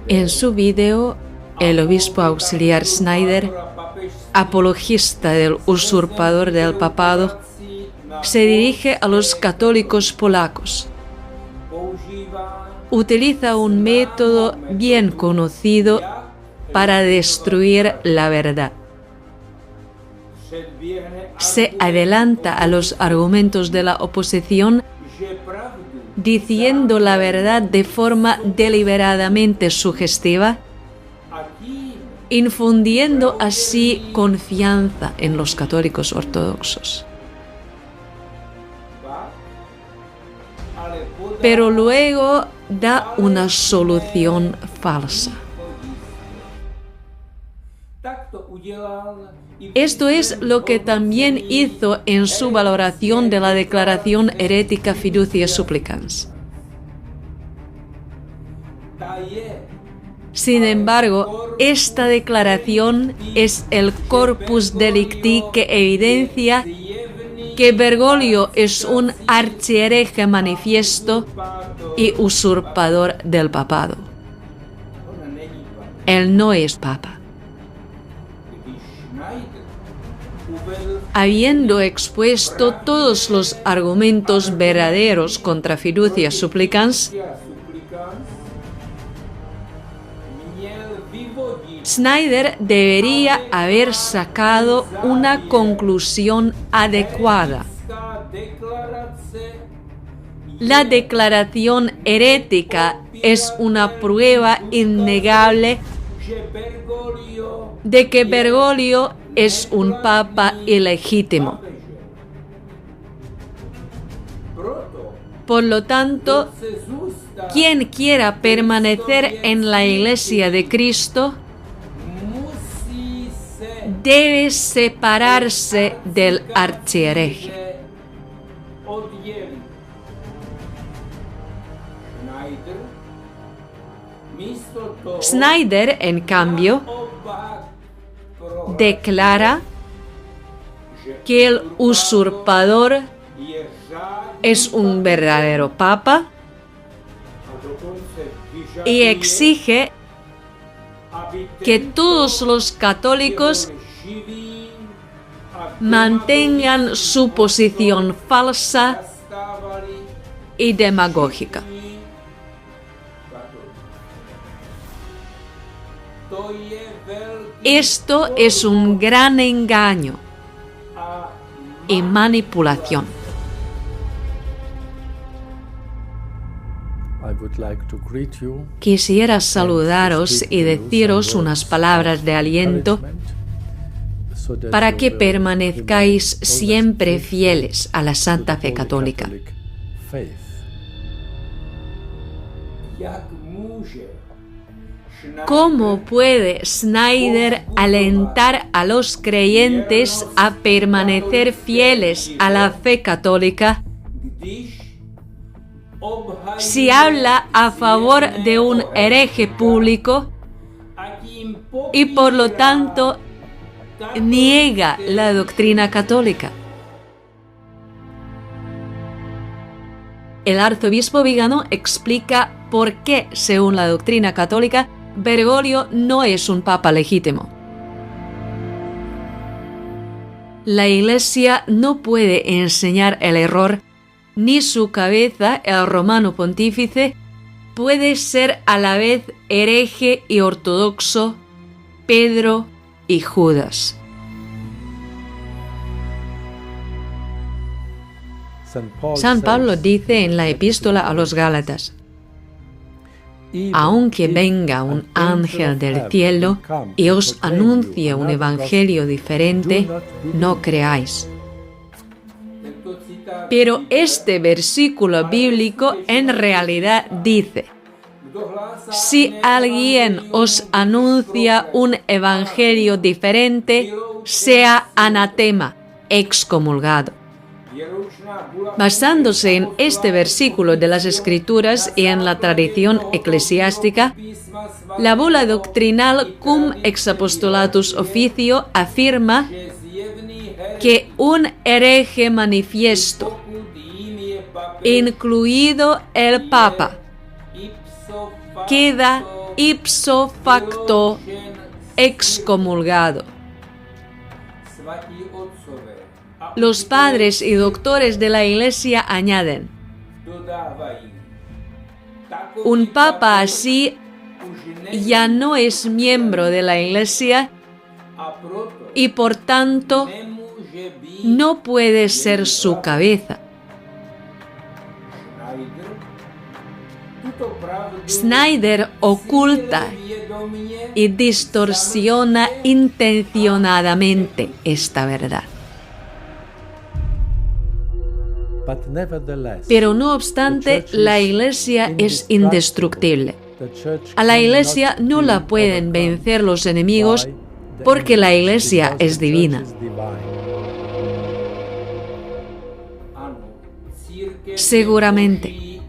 En su video, el obispo auxiliar Schneider, apologista del usurpador del papado, se dirige a los católicos polacos. Utiliza un método bien conocido para destruir la verdad. Se adelanta a los argumentos de la oposición diciendo la verdad de forma deliberadamente sugestiva, infundiendo así confianza en los católicos ortodoxos. Pero luego da una solución falsa. Esto es lo que también hizo en su valoración de la declaración herética Fiducia Supplicans. Sin embargo, esta declaración es el corpus delicti que evidencia que Bergoglio es un archihereje manifiesto y usurpador del papado. Él no es papa. Habiendo expuesto todos los argumentos verdaderos contra Fiducia Supplicans, Schneider debería haber sacado una conclusión adecuada. La declaración herética es una prueba innegable de que Bergoglio es un papa ilegítimo. Por lo tanto, quien quiera permanecer en la Iglesia de Cristo debe separarse del archihereje. Schneider, en cambio, declara que el usurpador es un verdadero papa y exige que todos los católicos mantengan su posición falsa y demagógica. Esto es un gran engaño y manipulación. Quisiera saludaros y deciros unas palabras de aliento para que permanezcáis siempre fieles a la Santa Fe Católica. ¿Cómo puede Schneider alentar a los creyentes a permanecer fieles a la fe católica si habla a favor de un hereje público y por lo tanto niega la doctrina católica? El arzobispo Vigano explica por qué, según la doctrina católica, Bergoglio no es un papa legítimo. La Iglesia no puede enseñar el error, ni su cabeza, el romano pontífice, puede ser a la vez hereje y ortodoxo, Pedro y Judas. San Pablo dice en la epístola a los Gálatas: aunque venga un ángel del cielo y os anuncie un evangelio diferente, no creáis. Pero este versículo bíblico en realidad dice: si alguien os anuncia un evangelio diferente, sea anatema, excomulgado. Basándose en este versículo de las Escrituras y en la tradición eclesiástica, la bula doctrinal Cum ex apostolatus officio afirma que un hereje manifiesto, incluido el Papa, queda ipso facto excomulgado. Los padres y doctores de la Iglesia añaden: un papa así ya no es miembro de la Iglesia y por tanto no puede ser su cabeza. Schneider oculta y distorsiona intencionadamente esta verdad. Pero no obstante, la Iglesia es indestructible. A la Iglesia no la pueden vencer los enemigos porque la Iglesia es divina. Seguramente,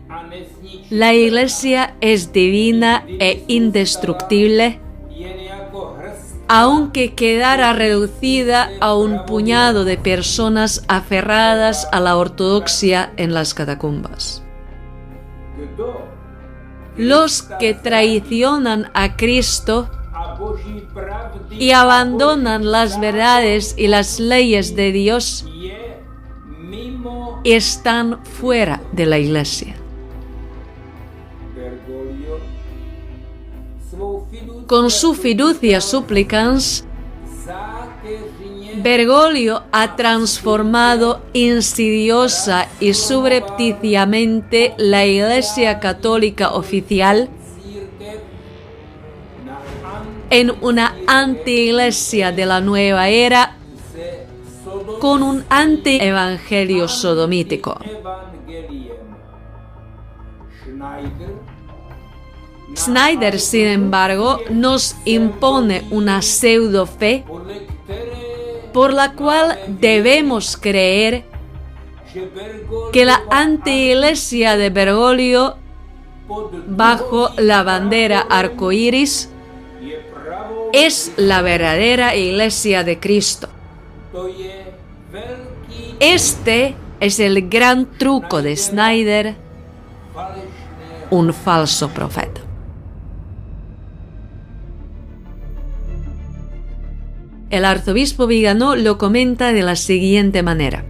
la Iglesia es divina e indestructible, aunque quedara reducida a un puñado de personas aferradas a la ortodoxia en las catacumbas. Los que traicionan a Cristo y abandonan las verdades y las leyes de Dios están fuera de la Iglesia. Con su fiducia supplicans, Bergoglio ha transformado insidiosa y subrepticiamente la Iglesia Católica oficial en una anti-iglesia de la nueva era con un anti-evangelio sodomítico. Schneider, sin embargo, nos impone una pseudo-fe por la cual debemos creer que la anti-iglesia de Bergoglio, bajo la bandera arcoíris, es la verdadera Iglesia de Cristo. Este es el gran truco de Schneider, un falso profeta. El arzobispo Viganò lo comenta de la siguiente manera: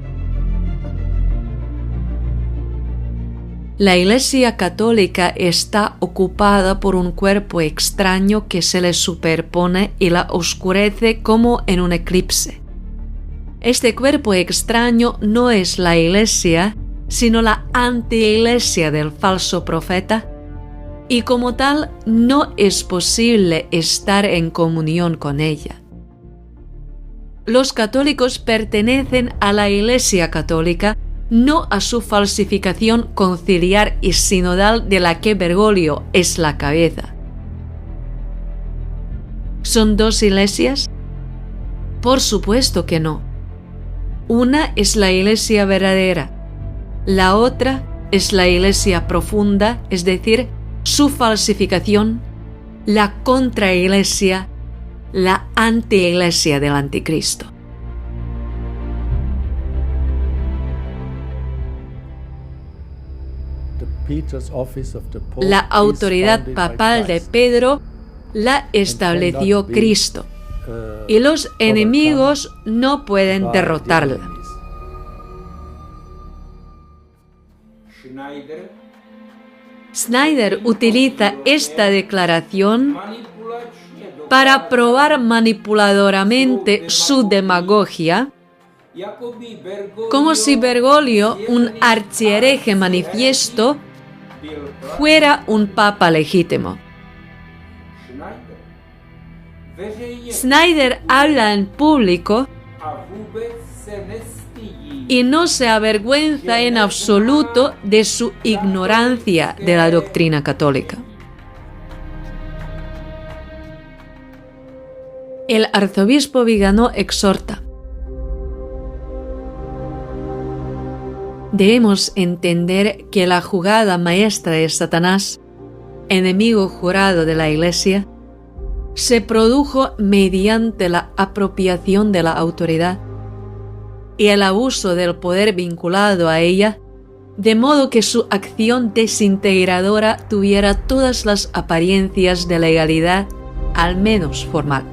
la Iglesia Católica está ocupada por un cuerpo extraño que se le superpone y la oscurece como en un eclipse. Este cuerpo extraño no es la Iglesia, sino la anti-iglesia del falso profeta, y como tal no es posible estar en comunión con ella. Los católicos pertenecen a la Iglesia Católica, no a su falsificación conciliar y sinodal de la que Bergoglio es la cabeza. ¿Son dos iglesias? Por supuesto que no. Una es la Iglesia verdadera, la otra es la Iglesia profunda, es decir, su falsificación, la contraiglesia, la antiiglesia del anticristo. La autoridad papal de Pedro la estableció Cristo, y los enemigos no pueden derrotarla. Schneider utiliza esta declaración para probar manipuladoramente su demagogia, como si Bergoglio, un archihereje manifiesto, fuera un papa legítimo. Schneider habla en público y no se avergüenza en absoluto de su ignorancia de la doctrina católica. El arzobispo Viganò exhorta: debemos entender que la jugada maestra de Satanás, enemigo jurado de la Iglesia, se produjo mediante la apropiación de la autoridad y el abuso del poder vinculado a ella de modo que su acción desintegradora tuviera todas las apariencias de legalidad, al menos formal.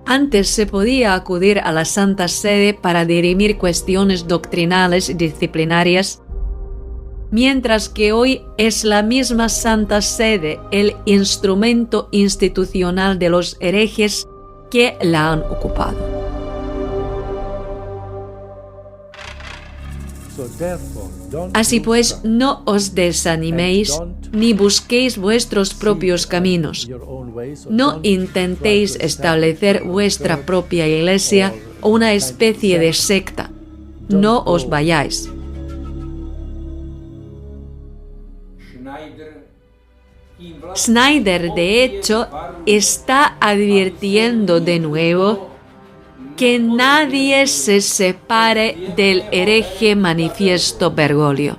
Antes se podía acudir a la Santa Sede para dirimir cuestiones doctrinales y disciplinarias, mientras que hoy es la misma Santa Sede el instrumento institucional de los herejes que la han ocupado. Así pues, no os desaniméis ni busquéis vuestros propios caminos. No intentéis establecer vuestra propia iglesia o una especie de secta. No os vayáis. Schneider, de hecho, está advirtiendo de nuevo que nadie se separe del hereje manifiesto Bergoglio.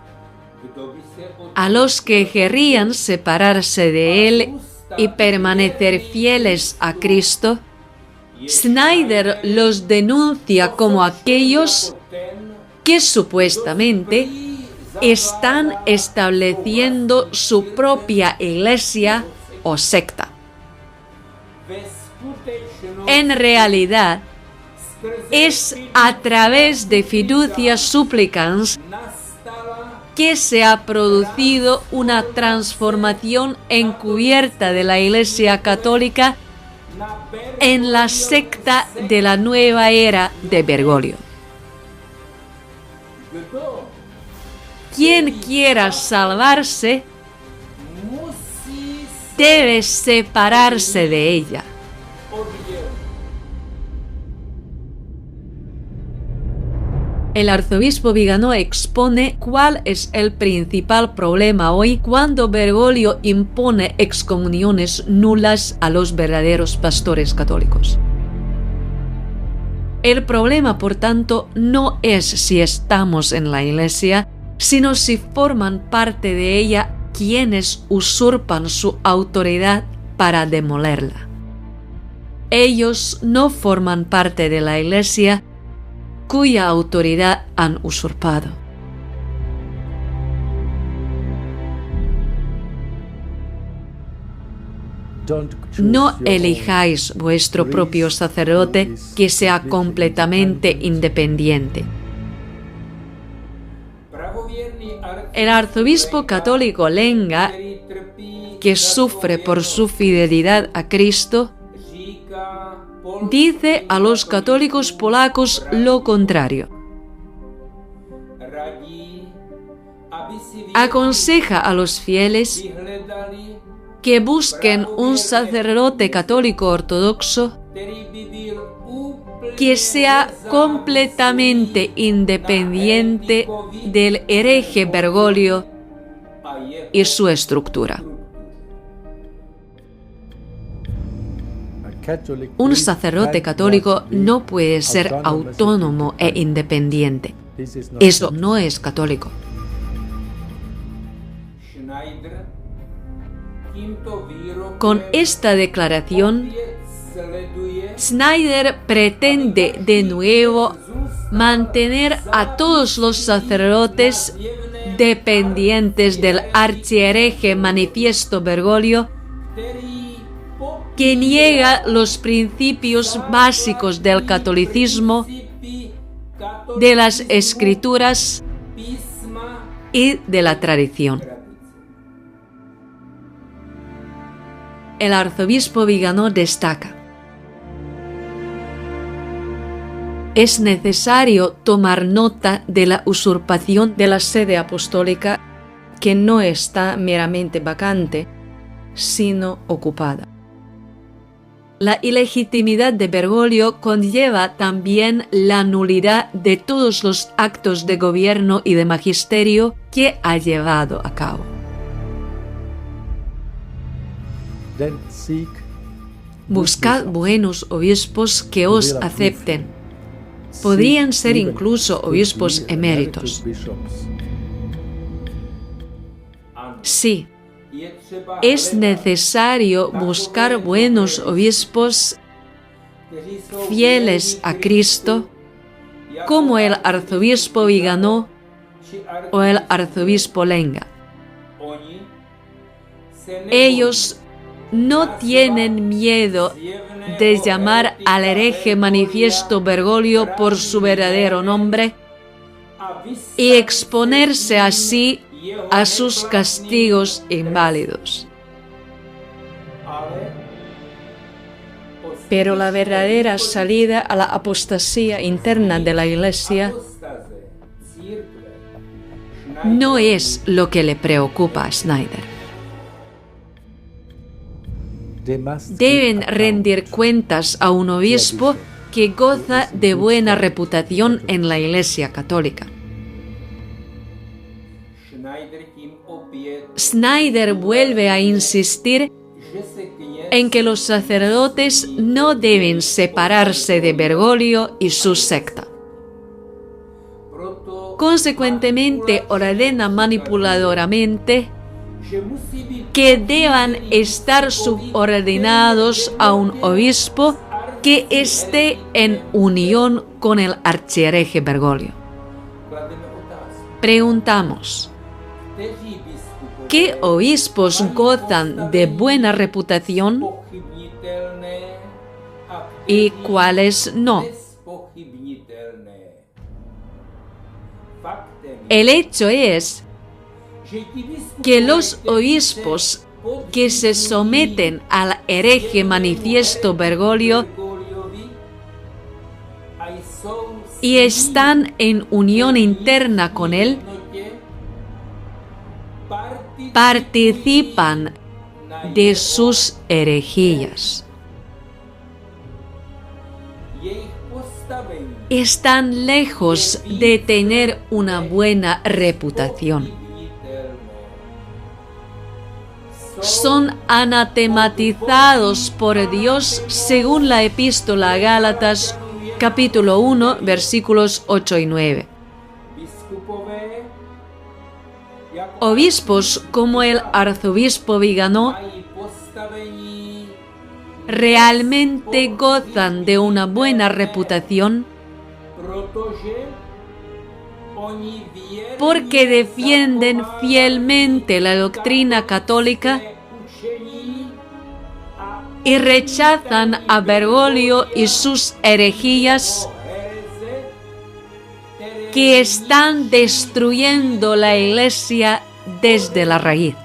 A los que querrían separarse de él y permanecer fieles a Cristo, Schneider los denuncia como aquellos que supuestamente están estableciendo su propia iglesia o secta. En realidad, es a través de fiducia supplicans que se ha producido una transformación encubierta de la Iglesia Católica en la secta de la nueva era de Bergoglio. Quien quiera salvarse debe separarse de ella. El arzobispo Viganò expone cuál es el principal problema hoy cuando Bergoglio impone excomuniones nulas a los verdaderos pastores católicos. El problema, por tanto, no es si estamos en la Iglesia, sino si forman parte de ella quienes usurpan su autoridad para demolerla. Ellos no forman parte de la Iglesia, cuya autoridad han usurpado. No elijáis vuestro propio sacerdote que sea completamente independiente. El arzobispo católico Lenga, que sufre por su fidelidad a Cristo, dice a los católicos polacos lo contrario. Aconseja a los fieles que busquen un sacerdote católico ortodoxo que sea completamente independiente del hereje Bergoglio y su estructura. Un sacerdote católico no puede ser autónomo e independiente. Eso no es católico. Con esta declaración, Schneider pretende de nuevo mantener a todos los sacerdotes dependientes del archihereje manifiesto Bergoglio, que niega los principios básicos del catolicismo, de las escrituras y de la tradición. El arzobispo Viganò destaca: es necesario tomar nota de la usurpación de la sede apostólica, que no está meramente vacante, sino ocupada. La ilegitimidad de Bergoglio conlleva también la nulidad de todos los actos de gobierno y de magisterio que ha llevado a cabo. Buscad buenos obispos que os acepten. Podrían ser incluso obispos eméritos. Sí, es necesario buscar buenos obispos fieles a Cristo, como el arzobispo Viganò, o el arzobispo Lenga. Ellos no tienen miedo de llamar al hereje Manifiesto Bergoglio por su verdadero nombre y exponerse así a sus castigos inválidos. Pero la verdadera salida a la apostasía interna de la Iglesia no es lo que le preocupa a Schneider. Deben rendir cuentas a un obispo que goza de buena reputación en la Iglesia católica. Schneider vuelve a insistir en que los sacerdotes no deben separarse de Bergoglio y su secta. Consecuentemente, ordena manipuladoramente que deban estar subordinados a un obispo que esté en unión con el archihereje Bergoglio. Preguntamos, ¿qué obispos gozan de buena reputación y cuáles no? El hecho es que los obispos que se someten al hereje Manifiesto Bergoglio y están en unión interna con él, participan de sus herejías. Están lejos de tener una buena reputación. Son anatematizados por Dios según la Epístola a Gálatas, capítulo 1, versículos 8 y 9. Obispos como el arzobispo Viganò realmente gozan de una buena reputación porque defienden fielmente la doctrina católica y rechazan a Bergoglio y sus herejías que están destruyendo la Iglesia desde la raíz.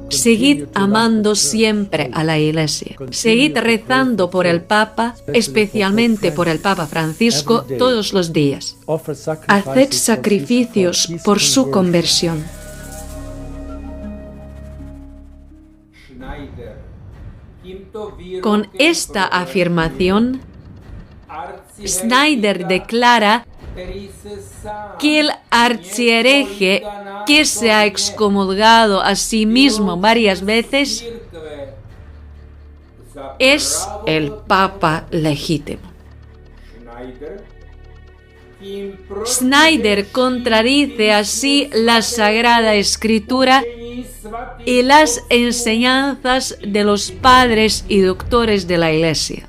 Seguid amando siempre a la Iglesia. Seguid rezando por el Papa, especialmente por el Papa Francisco, todos los días. Haced sacrificios por su conversión. Con esta afirmación, Schneider declara que el archihereje que se ha excomulgado a sí mismo varias veces es el Papa legítimo. Schneider contradice así la Sagrada Escritura y las enseñanzas de los padres y doctores de la Iglesia.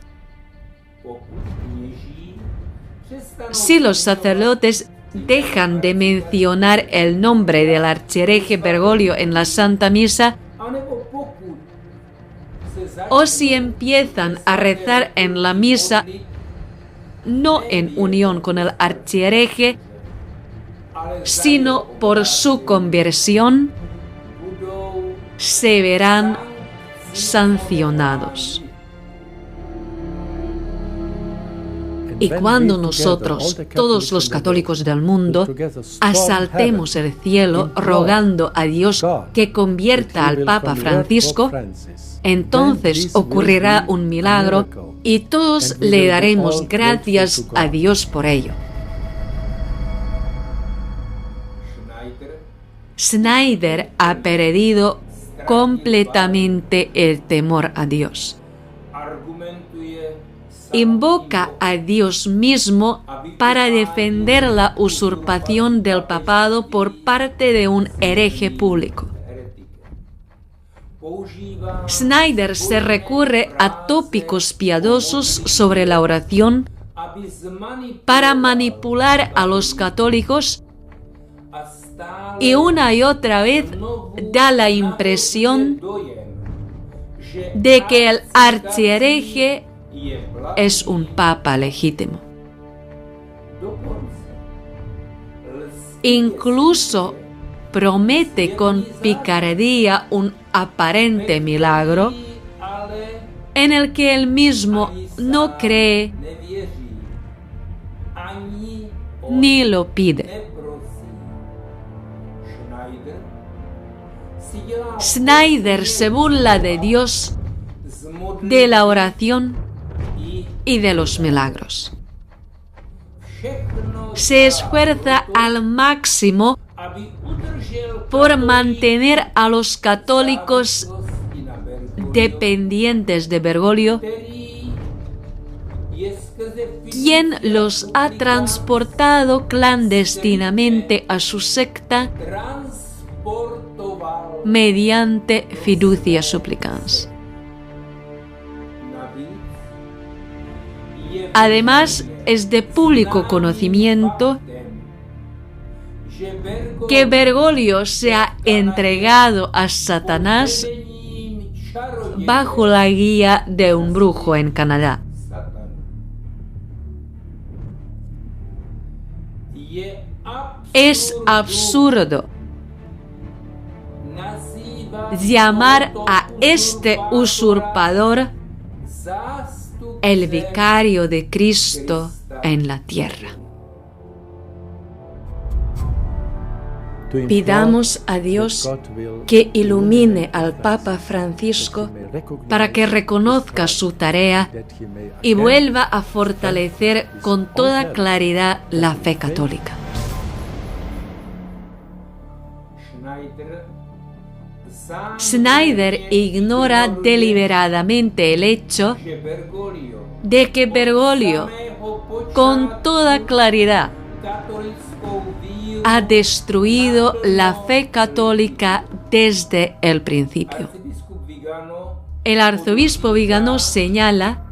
Si los sacerdotes dejan de mencionar el nombre del archihereje Bergoglio en la Santa Misa, o si empiezan a rezar en la misa no en unión con el archihereje, sino por su conversión, se verán sancionados. Y cuando nosotros, todos los católicos del mundo, asaltemos el cielo rogando a Dios que convierta al Papa Francisco, entonces ocurrirá un milagro y todos le daremos gracias a Dios por ello. Schneider ha perdido completamente el temor a Dios. Invoca a Dios mismo para defender la usurpación del papado por parte de un hereje público. Schneider se recurre a tópicos piadosos sobre la oración para manipular a los católicos y una y otra vez da la impresión de que el archihereje es un papa legítimo. Incluso promete con picardía un aparente milagro en el que él mismo no cree ni lo pide. Schneider se burla de Dios, de la oración y de los milagros. Se esfuerza al máximo por mantener a los católicos dependientes de Bergoglio, quien los ha transportado clandestinamente a su secta mediante fiducia supplicans. Además, es de público conocimiento que Bergoglio se ha entregado a Satanás bajo la guía de un brujo en Canadá. Es absurdo llamar a este usurpador el vicario de Cristo en la tierra. Pidamos a Dios que ilumine al Papa Francisco para que reconozca su tarea y vuelva a fortalecer con toda claridad la fe católica. Schneider ignora deliberadamente el hecho de que Bergoglio, con toda claridad, ha destruido la fe católica desde el principio. El arzobispo Vigano señala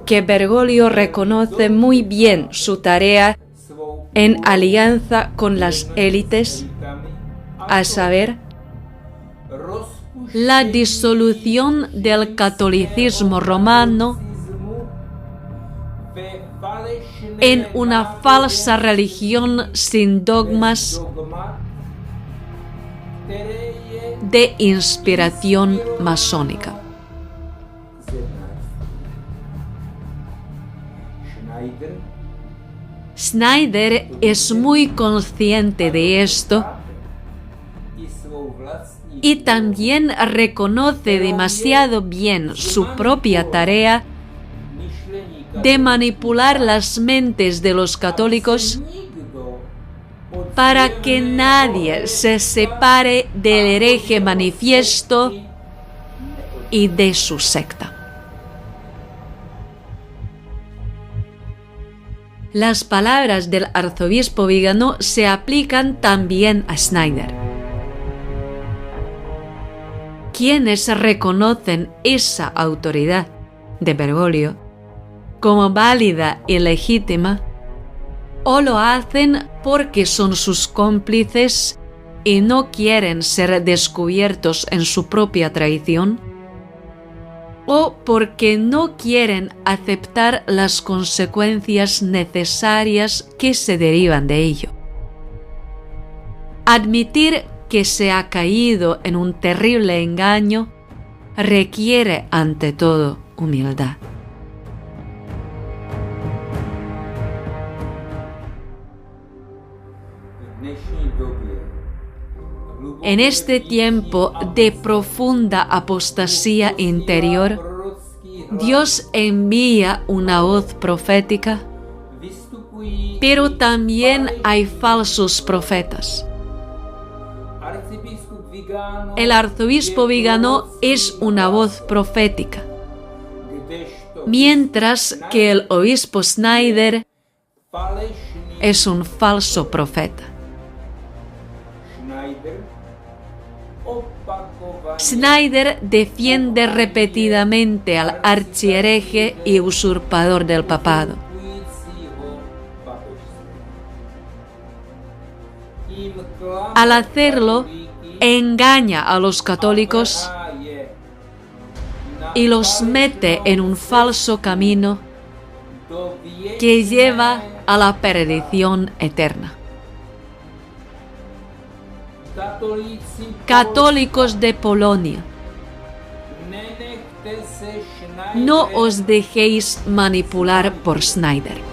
que Bergoglio reconoce muy bien su tarea en alianza con las élites, a saber, la disolución del catolicismo romano en una falsa religión sin dogmas de inspiración masónica. Schneider es muy consciente de esto y también reconoce demasiado bien su propia tarea de manipular las mentes de los católicos para que nadie se separe del hereje manifiesto y de su secta. Las palabras del arzobispo Vigano se aplican también a Schneider. Quienes reconocen esa autoridad de Bergoglio como válida y legítima, o lo hacen porque son sus cómplices y no quieren ser descubiertos en su propia traición, o porque no quieren aceptar las consecuencias necesarias que se derivan de ello. Admitir que se ha caído en un terrible engaño requiere ante todo humildad. En este tiempo de profunda apostasía interior, Dios envía una voz profética, pero también hay falsos profetas. El arzobispo Vigano es una voz profética, mientras que el obispo Schneider es un falso profeta. Schneider defiende repetidamente al archihereje y usurpador del papado. Al hacerlo, engaña a los católicos y los mete en un falso camino que lleva a la perdición eterna. Católicos de Polonia, no os dejéis manipular por Schneider.